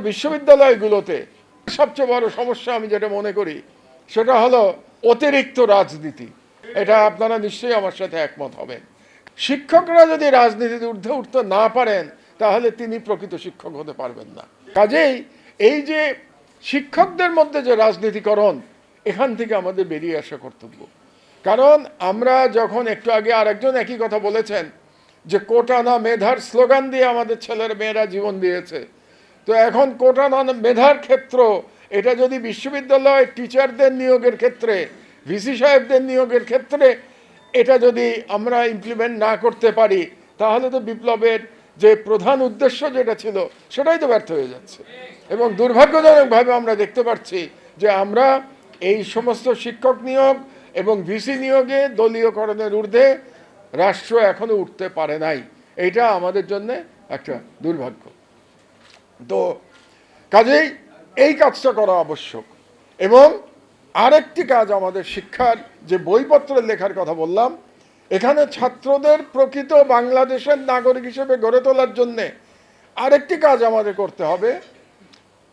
বিশ্ববিদ্যালয়গুলোতে সবচেয়ে বড় সমস্যা আমি যেটা মনে করি সেটা হলো অতিরিক্ত রাজনীতি। এটা আপনারা নিশ্চয়ই আমার সাথে একমত হবেন। শিক্ষকরা যদি রাজনীতিতে ঊর্ধ্বে উঠতে না পারেন তাহলে তিনি প্রকৃত শিক্ষক হতে পারবেন না। কাজেই এই যে শিক্ষকদের মধ্যে যে রাজনীতিকরণ, এখান থেকে আমাদের বেরিয়ে আসা কর্তব্য। কারণ আমরা যখন একটু আগে আরেকজন একই কথা বলেছেন যে কোটা না মেধার স্লোগান দিয়ে আমাদের ছেলের মেয়েরা জীবন দিয়েছে, তো এখন কোটা না মেধার ক্ষেত্র এটা যদি বিশ্ববিদ্যালয় টিচারদের নিয়োগের ক্ষেত্রে, ভিসি সাহেবদের নিয়োগের ক্ষেত্রে এটা যদি আমরা ইমপ্লিমেন্ট না করতে পারি তাহলে তো বিপ্লবের যে প্রধান উদ্দেশ্য যেটা ছিল সেটাই তো ব্যর্থ হয়ে যাচ্ছে। এবং দুর্ভাগ্যজনকভাবে আমরা দেখতে পাচ্ছি যে আমরা এই সমস্ত শিক্ষক নিয়োগ এবং ভিসি নিয়োগে দলীয়করণের ঊর্ধ্বে রাষ্ট্র এখনো উঠতে পারে নাই। এইটা আমাদের জন্য একটা দুর্ভাগ্য। তো কাজেই এই কাজটা করা আবশ্যক। এবং আরেকটি কাজ, আমাদের শিক্ষার যে বইপত্রের লেখার কথা বললাম, এখানে ছাত্রদের প্রকৃত বাংলাদেশের নাগরিক হিসেবে গড়ে তোলার জন্যে আরেকটি কাজ আমাদের করতে হবে,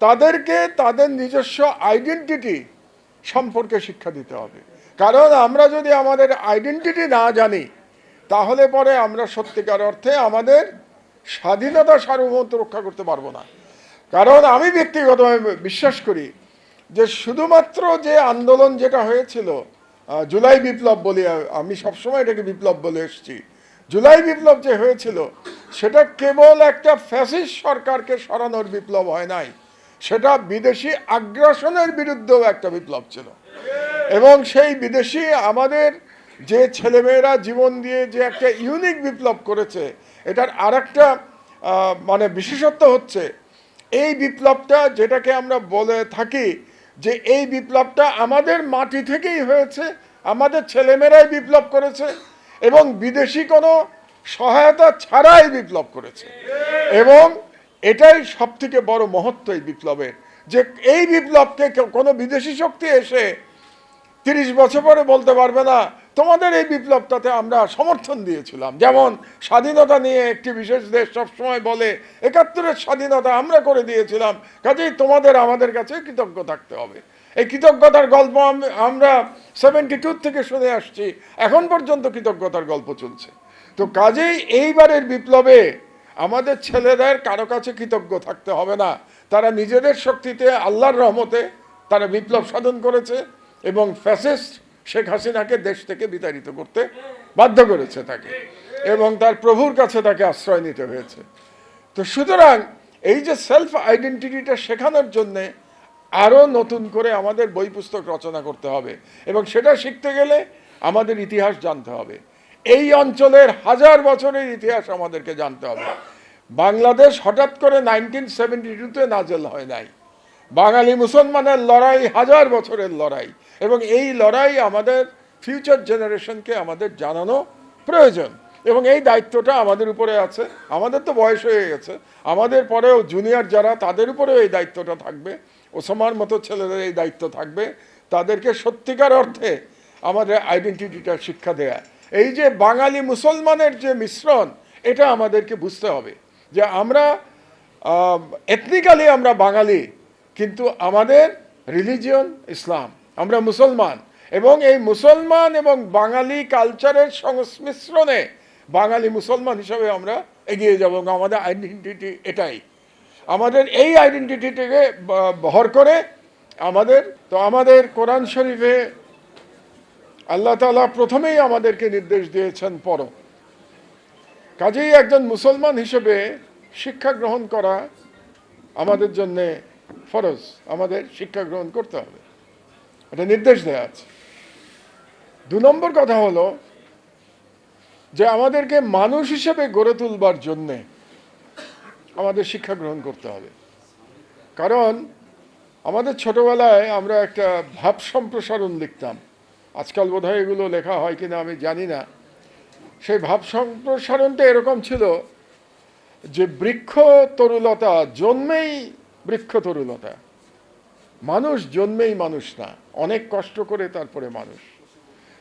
তাদেরকে তাদের নিজস্ব আইডেন্টিটি সম্পর্কে শিক্ষা দিতে হবে। কারণ আমরা যদি আমাদের আইডেন্টিটি না জানি তাহলে পরে আমরা সত্যিকার অর্থে আমাদের স্বাধীনতা সার্বভৌমত্ব রক্ষা করতে পারবো না। কারণ আমি ব্যক্তিগতভাবে বিশ্বাস করি যে শুধুমাত্র যে আন্দোলন যেটা হয়েছিল জুলাই বিপ্লব বলি, আমি সবসময় এটাকে বিপ্লব বলে এসেছি, জুলাই বিপ্লব যে হয়েছিল সেটা কেবল একটা ফ্যাসিস্ট সরকারকে সরানোর বিপ্লব হয় নাই, সেটা বিদেশি আগ্রাসনের বিরুদ্ধেও একটা বিপ্লব ছিল। এবং সেই বিদেশি আমাদের যে ছেলেমেয়েরা জীবন দিয়ে যে একটা ইউনিক বিপ্লব করেছে, এটার আরেকটা মানে বিশেষত্ব হচ্ছে এই বিপ্লবটা, যেটাকে আমরা বলে থাকি যে এই বিপ্লবটা আমাদের মাটি থেকেই হয়েছে, আমাদের ছেলেমেয়েরাই বিপ্লব করেছে এবং বিদেশি কোনো সহায়তা ছাড়াই বিপ্লব করেছে। এবং এটাই সবথেকে বড় মহত্ব এই বিপ্লবের, যে এই বিপ্লবকে কোনো বিদেশি শক্তি এসে 30 বছর পরে বলতে পারবে না তোমাদের এই বিপ্লবটাতে আমরা সমর্থন দিয়েছিলাম। যেমন স্বাধীনতা নিয়ে একটি বিশেষ দেশ সবসময় বলে 71-এর স্বাধীনতা আমরা করে দিয়েছিলাম, কাজেই তোমাদের আমাদের কাছে কৃতজ্ঞ থাকতে হবে। এই কৃতজ্ঞতার গল্প আমরা 72 থেকে শুনে আসছি, এখন পর্যন্ত কৃতজ্ঞতার গল্প চলছে। তো কাজেই এইবারের বিপ্লবে আমাদের ছেলেদের কারো কাছে কৃতজ্ঞ থাকতে হবে না, তারা নিজেদের শক্তিতে আল্লাহর রহমতে তারা বিপ্লব সাধন করেছে এবং ফ্যাসিস্ট শেখ হাসিনাকে দেশ থেকে বিতাড়িত করতে বাধ্য করেছে তাকে, এবং তার প্রভুর কাছে তাকে আশ্রয় নিতে হয়েছে। তো সুতরাং এই যে সেলফ আইডেন্টিটিটা শেখানোর জন্যে আরও নতুন করে আমাদের বই পুস্তক রচনা করতে হবে, এবং সেটা শিখতে গেলে আমাদের ইতিহাস জানতে হবে। এই অঞ্চলের 1000 বছরের ইতিহাস আমাদেরকে জানতে হবে। বাংলাদেশ হঠাৎ করে 1972-তে নাজেল হয় নাই। বাঙালি মুসলমানের লড়াই 1000 বছরের লড়াই, এবং এই লড়াই আমাদের ফিউচার জেনারেশনকে আমাদের জানানো প্রয়োজন, এবং এই দায়িত্বটা আমাদের উপরে আছে। আমাদের তো বয়স হয়ে গেছে, আমাদের পরেও জুনিয়র যারা তাদের উপরেও এই দায়িত্বটা থাকবে, ওসামার মতো ছেলেদের এই দায়িত্ব থাকবে, তাদেরকে সত্যিকার অর্থে আমাদের আইডেন্টিটিটা শিক্ষা দেয়া। এই যে বাঙালি মুসলমানের যে মিশ্রণ, এটা আমাদেরকে বুঝতে হবে যে আমরা এথনিক্যালি আমরা বাঙালি, কিন্তু আমাদের রিলিজিয়ন ইসলাম, আমরা মুসলমান, এবং এই মুসলমান এবং বাঙালি কালচারের সংমিশ্রণে বাঙালি মুসলমান হিসাবে আমরা এগিয়ে যাব। আমাদের আইডেন্টিটি এটাই, আমাদের এই আইডেন্টিটিকে ভর করে আমাদের কোরআন শরীফে আল্লাহ তাআলা প্রথমেই আমাদেরকে নির্দেশ দিয়েছেন পড়ো। কাজেই একজন মুসলমান হিসেবে শিক্ষা গ্রহণ করা আমাদের জন্য ফরজ, আমাদের শিক্ষা গ্রহণ করতে হবে, এটা নির্দেশ দেওয়া আছে। 2 নম্বর কথা হলো যে আমাদেরকে মানুষ হিসেবে গড়ে তুলবার জন্যে আমাদের শিক্ষা গ্রহণ করতে হবে। কারণ আমাদের ছোটবেলায় আমরা একটা ভাব সম্প্রসারণ লিখতাম, আজকাল বোধহয় এগুলো লেখা হয় কিনা আমি জানি না। সেই ভাব সম্প্রসারণটা এরকম ছিল যে বৃক্ষ তরুলতা জন্মেই বৃক্ষ তরুলতা, মানুষ জন্মেই মানুষ না, অনেক কষ্ট করে তারপরে মানুষ।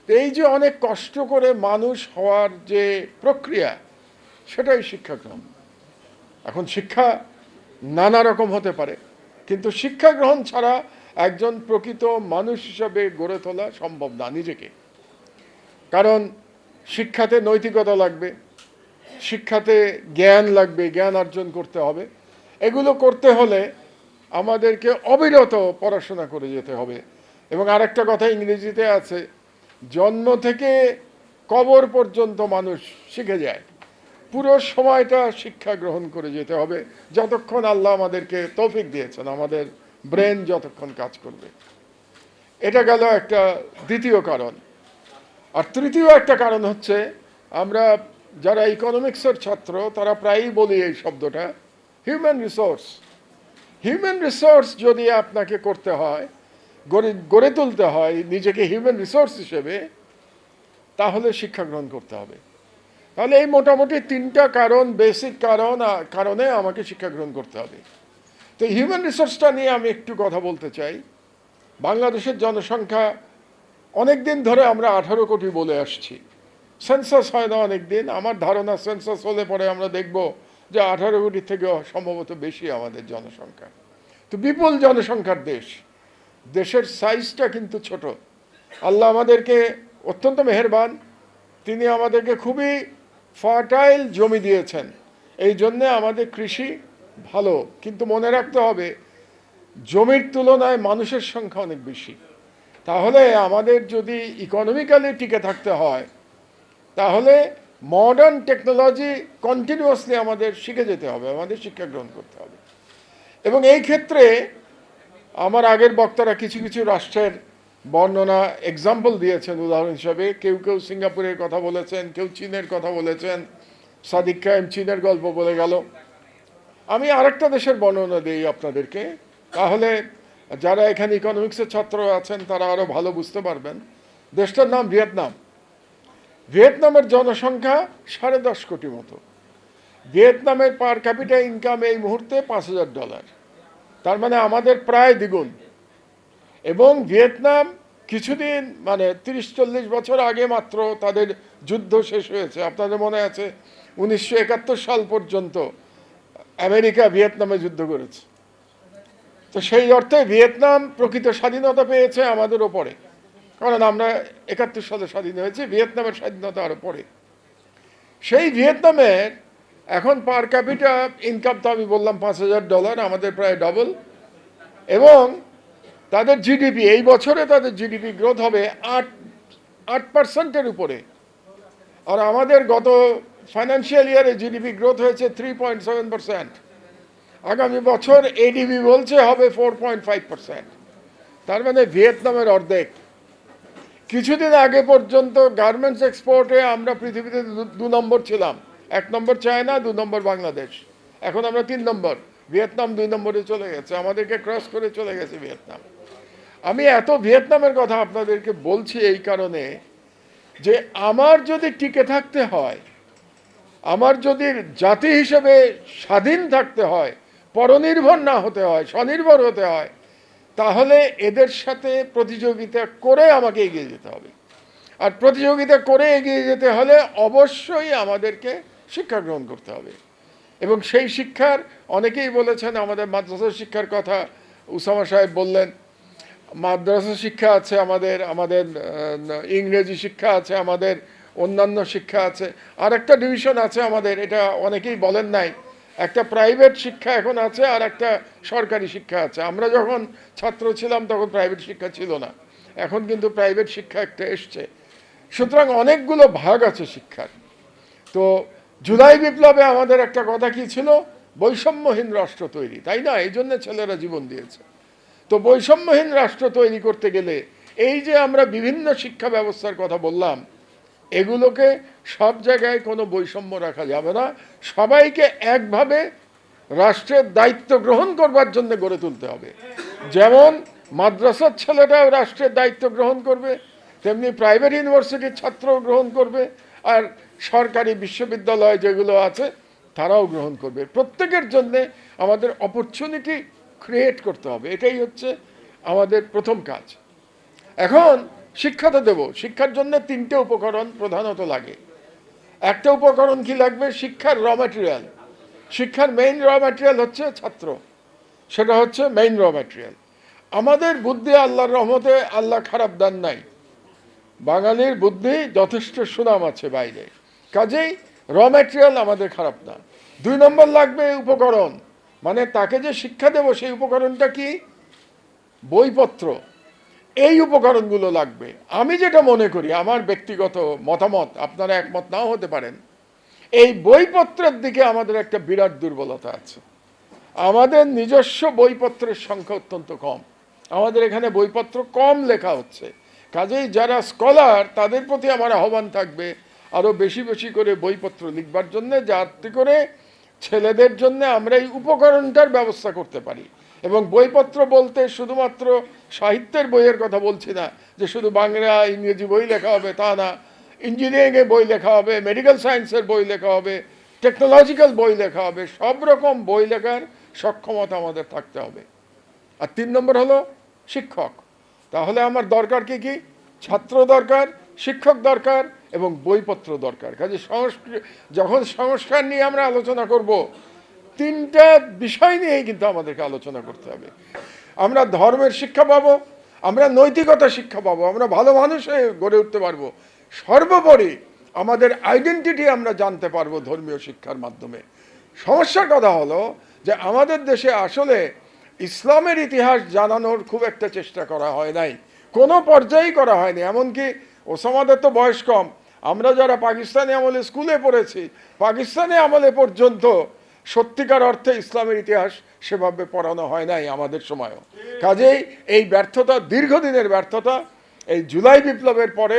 এই যে অনেক কষ্ট করে মানুষ হওয়ার যে প্রক্রিয়া, সেটাই শিক্ষাক্রম। এখন শিক্ষা নানা রকম হতে পারে, কিন্তু শিক্ষা গ্রহণ ছাড়া একজন প্রকৃত মানুষ হিসাবে গড়ে তোলা সম্ভব না নিজেকে। কারণ শিক্ষাতে নৈতিকতা লাগবে, শিক্ষাতে জ্ঞান লাগবে, জ্ঞান অর্জন করতে হবে। এগুলো করতে হলে আমাদেরকে অবিরত পড়াশোনা করে যেতে হবে। এবং আরেকটা কথা ইংরেজিতে আছে, জন্ম থেকে কবর পর্যন্ত মানুষ শিখে যায়। পুরো সময়টা শিক্ষা গ্রহণ করে যেতে হবে, যতক্ষণ আল্লাহ আমাদেরকে তৌফিক দিয়েছেন, আমাদের ব্রেন যতক্ষণ কাজ করবে। এটা গেল একটা দ্বিতীয় কারণ। আর তৃতীয় একটা কারণ হচ্ছে, আমরা যারা ইকোনমিক্সের ছাত্র তারা প্রায়ই বলি এই শব্দটা, হিউম্যান রিসোর্স। হিউম্যান রিসোর্স যদি আপনাকে করতে হয়, গড়ে তুলতে হয় নিজেকে হিউম্যান রিসোর্স হিসেবে, তাহলে শিক্ষা গ্রহণ করতে হবে। তাহলে এই মোটামুটি তিনটা কারণ, বেসিক কারণে আমাকে শিক্ষা গ্রহণ করতে হবে। তো হিউম্যান রিসোর্সটা নিয়ে আমি একটু কথা বলতে চাই। বাংলাদেশের জনসংখ্যা অনেক দিন ধরে আমরা 18 কোটি বলে আসছি। সেন্সাস হয় না অনেক দিন। আমার ধারণা সেন্সাস হলে পরে আমরা দেখব যে 18 কোটি থেকে সম্ভবত বেশি আমাদের জনসংখ্যা। তো বিপুল জনসংখ্যার দেশ, দেশের সাইজটা কিন্তু ছোট। আল্লাহ আমাদেরকে অত্যন্ত মেহেরবান, তিনি আমাদেরকে খুবই ফার্টাইল জমি দিয়েছেন, এই জন্যে আমাদের কৃষি ভালো। কিন্তু মনে রাখতে হবে, জমির তুলনায় মানুষের সংখ্যা অনেক বেশি। তাহলে আমাদের যদি ইকোনমিক্যালি টিকে থাকতে হয়, তাহলে মডার্ন টেকনোলজি কন্টিনিউয়াসলি আমাদের শিখে যেতে হবে, আমাদের শিক্ষা গ্রহণ করতে হবে। এবং এই ক্ষেত্রে আমার আগের বক্তারা কিছু কিছু রাষ্ট্রের বর্ণনা, এক্সাম্পল দিয়েছেন উদাহরণ হিসাবে। কেউ কেউ সিঙ্গাপুরের কথা বলেছেন, কেউ চীনের কথা বলেছেন। সাদিক কায়েম চীনের গল্প বলে গেল। আমি আরেকটা দেশের বর্ণনা দিই আপনাদেরকে, তাহলে যারা এখানে ইকোনমিক্সের ছাত্র আছেন তারা আরও ভালো বুঝতে পারবেন। দেশটার নাম ভিয়েতনাম। ভিয়েতনামের জনসংখ্যা 10.5 কোটি মতো। ভিয়েতনামের পার ক্যাপিটা ইনকাম এই মুহূর্তে $5,000, তার মানে আমাদের প্রায় দ্বিগুণ। এবং ভিয়েতনাম কিছুদিন, মানে 30-40 বছর আগে মাত্র তাদের যুদ্ধ শেষ হয়েছে। আপনাদের মনে আছে 1971 সাল পর্যন্ত আমেরিকা ভিয়েতনামে যুদ্ধ করেছে। তো সেই অর্থে ভিয়েতনাম প্রকৃত স্বাধীনতা পেয়েছে আমাদের ওপরে, কারণ আমরা 71 সালে স্বাধীন হয়েছি, ভিয়েতনামের স্বাধীনতা আরও পরে। সেই ভিয়েতনামের এখন পার ক্যাপিটা ইনকাম তো আমি বললাম $5,000, আমাদের প্রায় ডবল। এবং তাদের জিডিপি, এই বছরে তাদের জিডিপি গ্রোথ হবে 8% উপরে। আর আমাদের গত ফাইন্যান্সিয়াল ইয়ারে জিডিপি গ্রোথ হয়েছে 3.7%। আগামী বছর এডিবি বলছে হবে 4.5%। তার মানে ভিয়েতনামের অর্ধেক। কিছুদিন আগে পর্যন্ত গার্মেন্টস এক্সপোর্টে আমরা পৃথিবীতে 2 নম্বর ছিলাম। 1 নম্বর চায়না, 2 নম্বর বাংলাদেশ। এখন আমরা 3 নম্বর। ভিয়েতনাম 2 নম্বরে চলে গেছে, আমাদেরকে ক্রস করে চলে গেছে ভিয়েতনাম। আমি এত ভিয়েতনামের কথা আপনাদেরকে বলছি এই কারণে যে আমার যদি টিকে থাকতে হয়, আমার যদি জাতি হিসেবে স্বাধীন থাকতে হয়, পরনির্ভর না হতে হয়, স্বনির্ভর হতে হয়, তাহলে এদের সাথে প্রতিযোগিতা করে আমাকে এগিয়ে যেতে হবে। আর প্রতিযোগিতা করে এগিয়ে যেতে হলে অবশ্যই আমাদেরকে শিক্ষা গ্রহণ করতে হবে। এবং সেই শিক্ষার, অনেকেই বলেছেন আমাদের মাদ্রাসা শিক্ষার কথা, উসামা সাহেব বললেন। মাদ্রাসা শিক্ষা আছে আমাদের, আমাদের ইংরেজি শিক্ষা আছে আমাদের, অন্যান্য শিক্ষা আছে। আর একটা ডিভিশন আছে আমাদের, এটা অনেকেই বলেন নাই, একটা প্রাইভেট শিক্ষা এখন আছে আর একটা সরকারি শিক্ষা আছে। আমরা যখন ছাত্র ছিলাম তখন প্রাইভেট শিক্ষা ছিল না, এখন কিন্তু প্রাইভেট শিক্ষা একটা এসছে। সুতরাং অনেকগুলো ভাগ আছে শিক্ষার। তো জুলাই বিপ্লবে আমাদের একটা কথা কি ছিল, বৈষম্যহীন রাষ্ট্র তৈরি, তাই না? এই জন্য ছেলেরা জীবন দিয়েছে। তো বৈষম্যহীন রাষ্ট্র তৈরি করতে গেলে এই যে আমরা বিভিন্ন শিক্ষা ব্যবস্থার কথা বললাম, এগুলোকে সব জায়গায় কোনো বৈষম্য রাখা যাবে না। সবাইকে একভাবে রাষ্ট্রের দায়িত্ব গ্রহণ করবার জন্য গড়ে তুলতে হবে। যেমন মাদ্রাসার ছেলেটাও রাষ্ট্রের দায়িত্ব গ্রহণ করবে, তেমনি প্রাইভেট ইউনিভার্সিটির ছাত্রও গ্রহণ করবে, আর সরকারি বিশ্ববিদ্যালয় যেগুলো আছে তারাও গ্রহণ করবে। প্রত্যেকের জন্যে আমাদের অপরচুনিটি ক্রিয়েট করতে হবে, এটাই হচ্ছে আমাদের প্রথম কাজ। এখন শিক্ষা তো দেব, শিক্ষার জন্য 3টে উপকরণ প্রধানত লাগে। একটা উপকরণ কি লাগবে? শিক্ষার র ম্যাটেরিয়াল। শিক্ষার মেইন র ম্যাটেরিয়াল হচ্ছে ছাত্র, সেটা হচ্ছে মেইন র ম্যাটেরিয়াল। আমাদের বুদ্ধি আল্লাহর রহমতে আল্লাহ খারাপ দান নাই, বাঙালির বুদ্ধি যথেষ্ট সুনাম আছে বাইরে, কাজেই র ম্যাটেরিয়াল আমাদের খারাপ না। 2 নম্বর লাগবে উপকরণ, মানে তাকে যে শিক্ষা দেব সেই উপকরণটা কি? বইপত্র। এই উপকরণগুলো লাগবে। আমি যেটা মনে করি, আমার ব্যক্তিগত মতামত, আপনারা একমত নাও হতে পারেন, এই বইপত্রের দিকে আমাদের একটা বিরাট দুর্বলতা আছে। আমাদের নিজস্ব বইপত্রের সংখ্যা অত্যন্ত কম, আমাদের এখানে বইপত্র কম লেখা হচ্ছে। কাজেই যারা স্কলার তাদের প্রতি আমার আহ্বান থাকবে আরও বেশি বেশি করে বইপত্র লিখবার জন্যে, যাতে করে ছেলেদের জন্য আমরা এই উপকরণটার ব্যবস্থা করতে পারি। এবং বইপত্র বলতে শুধুমাত্র সাহিত্যের বইয়ের কথা বলছি না, যে শুধু বাংলা ইংরেজি বই লেখা হবে তা না, ইঞ্জিনিয়ারিংয়ের বই লেখা হবে, মেডিকেল সায়েন্সের বই লেখা হবে, টেকনোলজিক্যাল বই লেখা হবে, সব রকম বই লেখার সক্ষমতা আমাদের থাকতে হবে। আর 3 নম্বর হলো শিক্ষক। তাহলে আমার দরকার কি কি? ছাত্র দরকার, শিক্ষক দরকার এবং বইপত্র দরকার। কাজে যখন সংস্কার নিয়ে আমরা আলোচনা করব, 3টা বিষয় নিয়েই কিন্তু আমাদেরকে আলোচনা করতে হবে। আমরা ধর্মের শিক্ষা পাবো, আমরা নৈতিকতা শিক্ষা পাবো, আমরা ভালো মানুষ হয়ে গড়ে উঠতে পারবো, সর্বোপরি আমাদের আইডেন্টিটি আমরা জানতে পারবো ধর্মীয় শিক্ষার মাধ্যমে। সমস্যার কথা হলো যে আমাদের দেশে আসলে ইসলামের ইতিহাস জানানোর খুব একটা চেষ্টা করা হয় নাই, কোনো পর্যায়েই করা হয়নি। এমনকি ওসামাদের তো বয়স কম, আমরা যারা পাকিস্তানি আমলে স্কুলে পড়েছি, পাকিস্তানি আমলে পর্যন্ত সত্যিকার অর্থে ইসলামের ইতিহাস সেভাবে পড়ানো হয় নাই আমাদের সময়ও। কাজেই এই ব্যর্থতা, দীর্ঘদিনের ব্যর্থতা, এই জুলাই বিপ্লবের পরে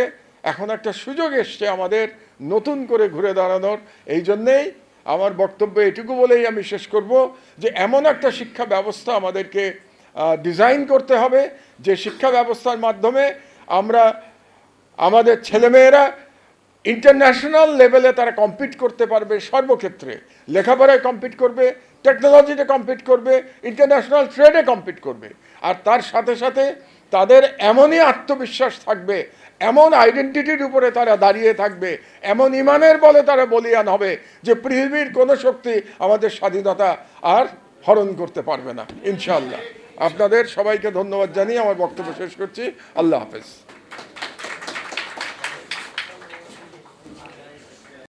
এখন একটা সুযোগ এসছে আমাদের নতুন করে ঘুরে দাঁড়ানোর। এই জন্যেই আমার বক্তব্য এটুকু বলেই আমি শেষ করব যে এমন একটা শিক্ষা ব্যবস্থা আমাদেরকে ডিজাইন করতে হবে, যে শিক্ষা ব্যবস্থার মাধ্যমে আমরা আমাদের ছেলেমেয়েরা ইন্টারন্যাশনাল লেভেলে তারা কম্পিট করতে পারবে, সর্বক্ষেত্রে লেখাপড়ায় কম্পিট করবে, টেকনোলজিতে কম্পিট করবে, ইন্টারন্যাশনাল ট্রেডে কম্পিট করবে। আর তার সাথে সাথে তাদের এমনই আত্মবিশ্বাস থাকবে, এমন আইডেন্টিটির উপরে তারা দাঁড়িয়ে থাকবে, এমন ইমানের বলে তারা বলিয়ান হবে যে পৃথিবীর কোনো শক্তি আমাদের স্বাধীনতা আর হরণ করতে পারবে না, ইনশাআল্লাহ। আপনাদের সবাইকে ধন্যবাদ জানিয়ে আমার বক্তব্য শেষ করছি। আল্লাহ হাফেজ।